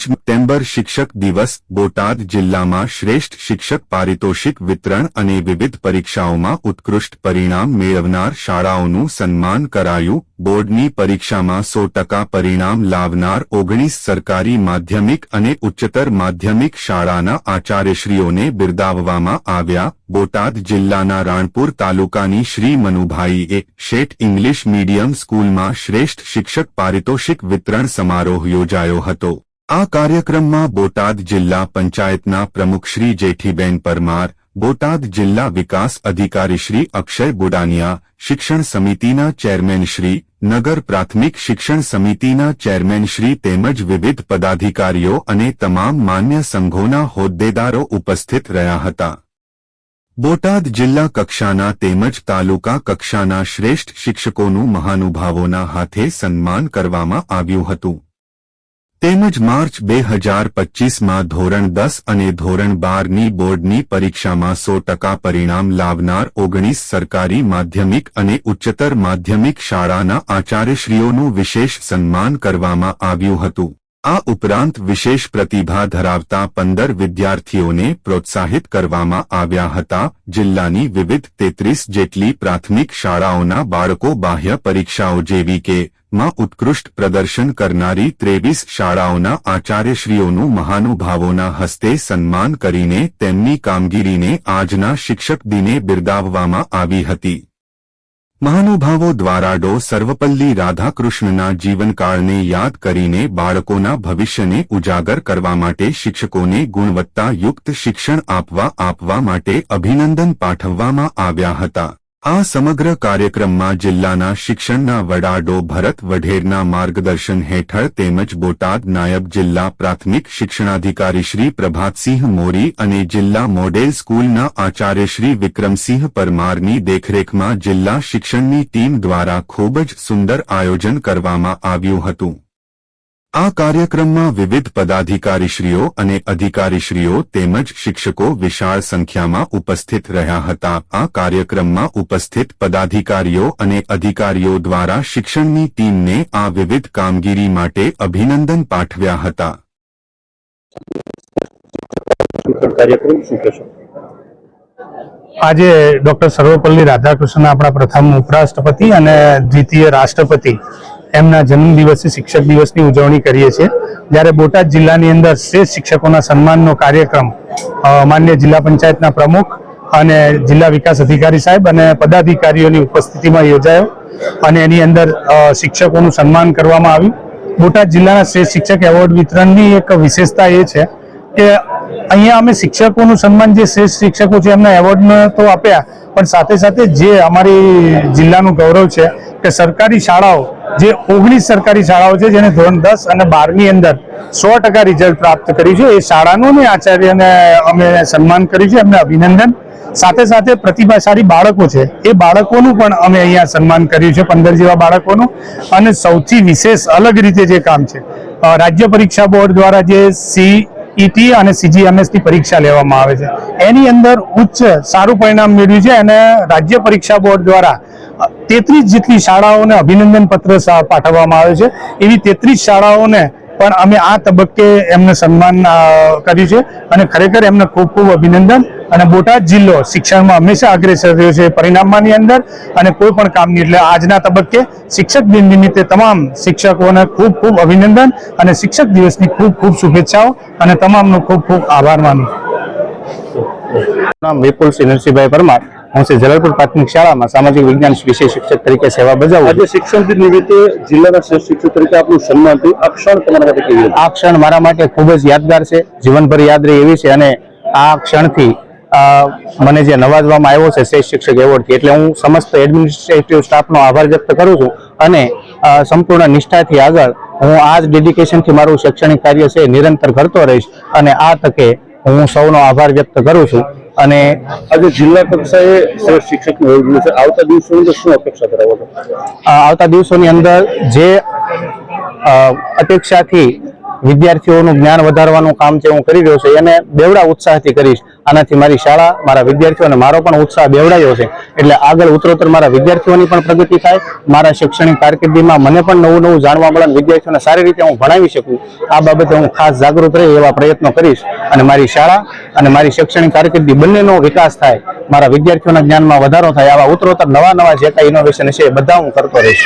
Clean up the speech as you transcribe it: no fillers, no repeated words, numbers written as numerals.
September શિક્ષક દિવસ બોટાદ જિલ્લામાં શ્રેષ્ઠ શિક્ષક પારિતોષિક વિતરણ અને વિવિધ પરીક્ષાઓમાં ઉત્કૃષ્ટ પરિણામ મેળવનાર શાળાઓનું સન્માન કરાયું। બોર્ડની પરીક્ષામાં 100% પરિણામ લાવનાર 19 સરકારી માધ્યમિક અને ઉચ્ચતર માધ્યમિક શાળાના આચાર્યશ્રીઓને બિરદાવવામાં આવ્યા। બોટાદ જિલ્લાના રાણપુર તાલુકાની શ્રી મનુભાઈએ શેઠ ઇંગ્લિશ મીડિયમ સ્કૂલમાં શ્રેષ્ઠ શિક્ષક પારિતોષિક વિતરણ સમારોહ યોજાયો હતો। આ કાર્યક્રમમાં બોટાદ જિલ્લા પંચાયતના પ્રમુખ શ્રી જેઠીબેન પરમાર, બોટાદ જિલ્લા વિકાસ અધિકારી શ્રી અક્ષય બુડાનિયા, શિક્ષણ સમિતિના ચેરમેન શ્રી, નગર પ્રાથમિક શિક્ષણ સમિતિના ચેરમેન શ્રી તેમજ વિવિધ પદાધિકારીઓ અને તમામ માન્ય સંઘોના હોદ્દેદારો ઉપસ્થિત રહ્યા હતા। બોટાદ જિલ્લા કક્ષાના તેમજ તાલુકા કક્ષાના શ્રેષ્ઠ શિક્ષકોનું મહાનુભાવોના હાથે સન્માન કરવામાં આવ્યું હતું। તેમજ માર્ચ 2025માં ધોરણ 10 અને ધોરણ 12ની બોર્ડની પરીક્ષામાં 100% પરિણામ લાવનાર 19 સરકારી માધ્યમિક અને ઉચ્ચતર માધ્યમિક શાળાના આચાર્યશ્રીઓનું વિશેષ સન્માન કરવામાં આવ્યું હતું। આ ઉપરાંત વિશેષ પ્રતિભા ધરાવતા 15 વિદ્યાર્થીઓને પ્રોત્સાહિત કરવામાં આવ્યા હતા। જિલ્લાની વિવિધ 33 જેટલી પ્રાથમિક શાળાઓના બાળકો બાહ્ય પરીક્ષાઓ જેવી કે માં ઉત્કૃષ્ટ પ્રદર્શન કરનારી 23 શાળાઓના આચાર્યશ્રીઓનું મહાનુભાવોના હસ્તે સન્માન કરીને તેમની કામગીરીને આજના શિક્ષક દિને બિરદાવવામાં આવી હતી। મહાનુભાવો દ્વારા ડો સર્વપલ્લી રાધાકૃષ્ણના જીવનકાળને યાદ કરીને બાળકોના ભવિષ્યને ઉજાગર કરવા માટે શિક્ષકોને ગુણવત્તાયુક્ત શિક્ષણ આપવા માટે અભિનંદન પાઠવવામાં આવ્યા હતા। આ સમગ્ર કાર્યક્રમમાં જિલ્લાના શિક્ષણના વડા ડો ભરત વઢેરના માર્ગદર્શન હેઠળ તેમજ બોટાદ નાયબ જિલ્લા પ્રાથમિક શિક્ષણાધિકારી શ્રી પ્રભાતસિંહ મોરી અને જિલ્લા મોડેલ સ્કૂલના આચાર્ય શ્રી વિક્રમસિંહ પરમારની દેખરેખમાં જિલ્લા શિક્ષણની ટીમ દ્વારા ખૂબ જ સુંદર આયોજન કરવામાં આવ્યું હતું। આ કાર્યક્રમમાં વિવિધ પદાધિકારીશ્રીઓ અને અધિકારીશ્રીઓ તેમજ શિક્ષકો વિશાળ સંખ્યામાં ઉપસ્થિત રહ્યા હતા। આ કાર્યક્રમમાં ઉપસ્થિત પદાધિકારીઓ અને અધિકારીઓ દ્વારા શિક્ષણની ટીમને આ વિવિધ કામગીરી માટે અભિનંદન પાઠવ્યા હતા। આજે ડોક્ટર સર્વપલ્લી રાધાકૃષ્ણ આપણા પ્રથમ ઉપરાષ્ટ્રપતિ અને દ્વિતીય રાષ્ટ્રપતિ એમના જન્મદિવસે શિક્ષક દિવસની ઉજવણી કરીએ છીએ। જ્યારે બોટાદ જિલ્લાની અંદર શ્રેષ્ઠ શિક્ષકોના સન્માનનો કાર્યક્રમ માન્ય જિલ્લા પંચાયતના પ્રમુખ અને જિલ્લા વિકાસ અધિકારી સાહેબ અને પદાધિકારીઓની ઉપસ્થિતિમાં યોજાયો અને એની અંદર શિક્ષકોનું સન્માન કરવામાં આવ્યું। બોટાદ જિલ્લાના શ્રેષ્ઠ શિક્ષક એવોર્ડ વિતરણની એક વિશેષતા એ છે કે અહીંયા અમે શિક્ષકોનું સન્માન જે શ્રેષ્ઠ શિક્ષકો છે એમના એવોર્ડને તો આપ્યા, પણ સાથે સાથે જે અમારી જિલ્લાનું ગૌરવ છે કે સરકારી શાળાઓ જે 19 સરકારી શાળાઓ છે જેને ધોરણ 10 અને 12ની અંદર 100% રિઝલ્ટ પ્રાપ્ત કર્યું છે, એ શાળાનું અને આચાર્યને અમે સન્માન કર્યું છે, એમને અભિનંદન। સાથે સાથે પ્રતિભાશાળી બાળકો છે એ બાળકોનું પણ અમે અહીંયા સન્માન કર્યું છે, 15 જેવા બાળકોનું। અને સૌથી વિશેષ અલગ રીતે જે કામ છે, રાજ્ય પરીક્ષા બોર્ડ દ્વારા જે CET અને CGMS ની પરીક્ષા લેવામાં આવે છે એની અંદર ઉચ્ચ સારું પરિણામ મેળવ્યું છે અને રાજ્ય પરીક્ષા બોર્ડ દ્વારા 33 જેટલી શાળાઓને અભિનંદન પત્ર પાઠવવામાં આવે છે। એવી 33 શાળાઓને પણ અમે આ તબક્કે એમને સન્માન કર્યું છે અને ખરેખર એમને ખૂબ ખૂબ અભિનંદન। અને બોટાદ જિલ્લો શિક્ષણમાં હંમેશા અગ્રેસર રહ્યો છે પરિણામની અંદર અને કોઈ પણ કામની, એટલે આજના તબક્કે શિક્ષક દિન નિમિત્તે તમામ શિક્ષકોને ખૂબ ખૂબ અભિનંદન અને શિક્ષક દિવસની ખૂબ ખૂબ શુભેચ્છાઓ અને તમામનો ખૂબ ખૂબ આભાર માનું। નામ વિપુલસિંહ નરસિંહભાઈ પરમાર, હું શ્રી જલાલપુર પ્રાથમિક શાળામાં સામાજિક વિજ્ઞાન વિષય શિક્ષક તરીકે સેવા બજાવું। આજે શિક્ષણ દિન નિમિત્તે જિલ્લાના શ્રેષ્ઠ શિક્ષક તરીકે આપનું સન્માન થયું, આ ક્ષણ તમારા માટે કેવી હતી? આ ક્ષણ મારા માટે ખૂબ જ યાદગાર છે, જીવનભર યાદ રહે એવી છે અને આ ક્ષણથી મને જે નવાજવામાં આવ્યો છે શ્રેષ્ઠ શિક્ષક એવોર્ડથી, એટલે હું સમસ્ત એડમિનિસ્ટ્રેટિવ સ્ટાફનો આભાર વ્યક્ત કરું છું અને સંપૂર્ણ નિષ્ઠાથી આગળ હું આ જ ડેડિકેશનથી મારું શૈક્ષણિક કાર્ય છે નિરંતર કરતો રહીશ અને આ તકે હું સૌનો આભાર વ્યક્ત કરું છું। અને આજે જિલ્લા કક્ષાએ શ્રેષ્ઠ શિક્ષકનું એવોર્ડ મળ્યું છે, આવતા દિવસોની અંદર શું અપેક્ષા ધરાવો છો? આવતા દિવસોની અંદર જે અપેક્ષાથી વિદ્યાર્થીઓનું જ્ઞાન વધારવાનું કામ જે હું કરી રહ્યો છું એને બેવડા ઉત્સાહથી કરીશ. આનાથી મારી શાળા, મારા વિદ્યાર્થીઓ અને મારો પણ ઉત્સાહ બેવડાયો છે. એટલે આગળ ઉત્તરોત્તર મારા વિદ્યાર્થીઓની પણ પ્રગતિ થાય, મારા શૈક્ષણિક કારકિર્દીમાં મને પણ નવું નવું જાણવા મળે અને વિદ્યાર્થીઓને સારી રીતે હું ભણાવી શકું. આ બાબતે હું ખાસ જાગૃત રહી એવા પ્રયત્નો કરીશ અને મારી શાળા અને મારી શૈક્ષણિક કારકિર્દી બંનેનો વિકાસ થાય, મારા વિદ્યાર્થીઓના જ્ઞાનમાં વધારો થાય, આવા ઉત્તરોત્તર નવા જે કાંઈ ઇનોવેશન છે એ બધા હું કરતો રહીશ.